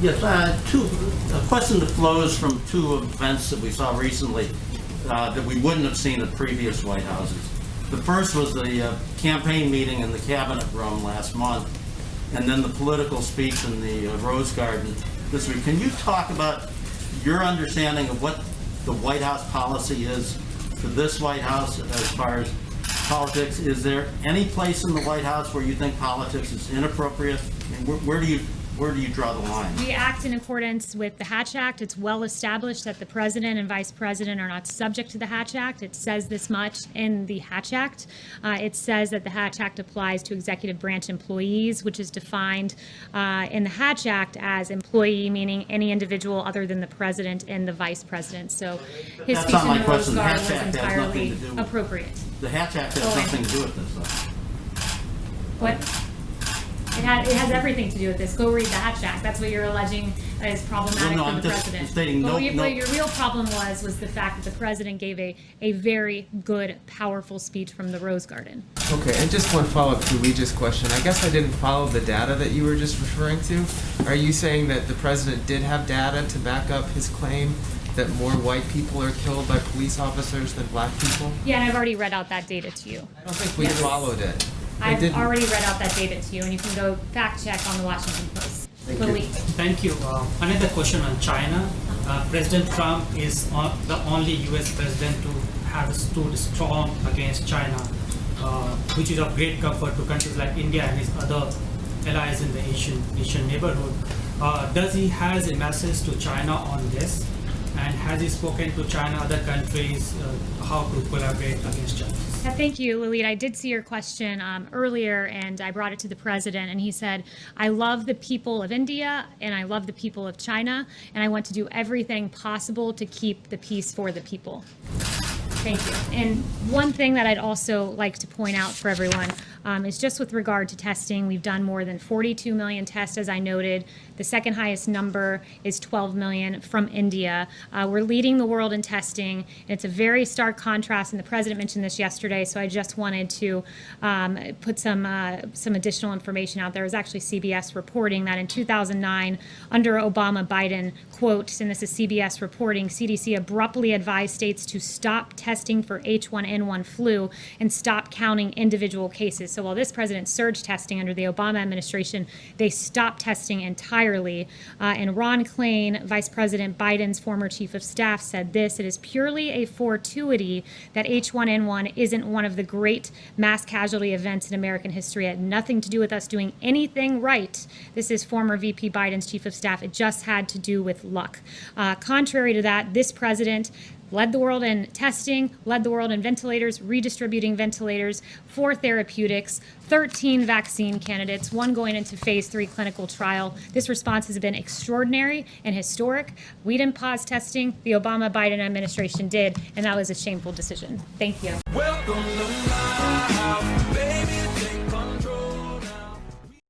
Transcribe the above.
Yes, a question that flows from two events that we saw recently that we wouldn't have seen at previous White Houses. The first was the campaign meeting in the Cabinet Room last month, and then the political speech in the Rose Garden this week. Can you talk about your understanding of what the White House policy is for this White House as far as politics? Is there any place in the White House where you think politics is inappropriate? I mean, where do you draw the line? We act in accordance with the Hatch Act. It's well established that the president and vice president are not subject to the Hatch Act. It says this much in the Hatch Act. It says that the Hatch Act applies to executive branch employees, which is defined in the Hatch Act as employee, meaning any individual other than the president and the vice president. So his speech in the Rose Garden was entirely appropriate. The Hatch Act has nothing to do with this, though. What? It has everything to do with this. Go read the Hatch Act. That's what you're alleging is problematic for the president. Stating what your real problem was the fact that the president gave a very good, powerful speech from the Rose Garden. Okay, and just one follow-up to Luigi's question. I guess I didn't follow the data that you were just referring to. Are you saying that the president did have data to back up his claim that more white people are killed by police officers than black people? Yeah, and I've already read out that data to you. I don't think we followed it. I've already read out that data to you, and you can go fact check on the Washington Post. Thank you. Another question on China. President Trump is the only U.S. president to have stood strong against China, which is of great comfort to countries like India and his other allies in the Asian neighborhood. Does he has a message to China on this? And has he spoken to China, other countries, how to collaborate against China? Thank you, Lalit. I did see your question earlier, and I brought it to the president, and he said, I love the people of India, and I love the people of China, and I want to do everything possible to keep the peace for the people. Thank you. And one thing that I'd also like to point out for everyone is just with regard to testing, we've done more than 42 million tests, as I noted. The second highest number is 12 million from India. We're leading the world in testing, and it's a very stark contrast, and the president mentioned this yesterday, so I just wanted to put some additional information out there. It was actually CBS reporting that in 2009, under Obama-Biden, quote, and this is CBS reporting, CDC abruptly advised states to stop testing for H1N1 flu and stop counting individual cases. So while this president surged testing under the Obama administration, they stopped testing entirely. And Ron Klain, Vice President Biden's former chief of staff, said this: it is purely a fortuity that H1N1 isn't one of the great mass casualty events in American history. It had nothing to do with us doing anything right. This is former VP Biden's chief of staff. It just had to do with luck. Contrary to that, this president led the world in testing, led the world in ventilators, redistributing ventilators, 4 therapeutics, 13 vaccine candidates, 1 going into phase 3 clinical trial. This response has been extraordinary and historic. We didn't pause testing. The Obama-Biden administration did, and that was a shameful decision. Thank you. Welcome to my house, baby.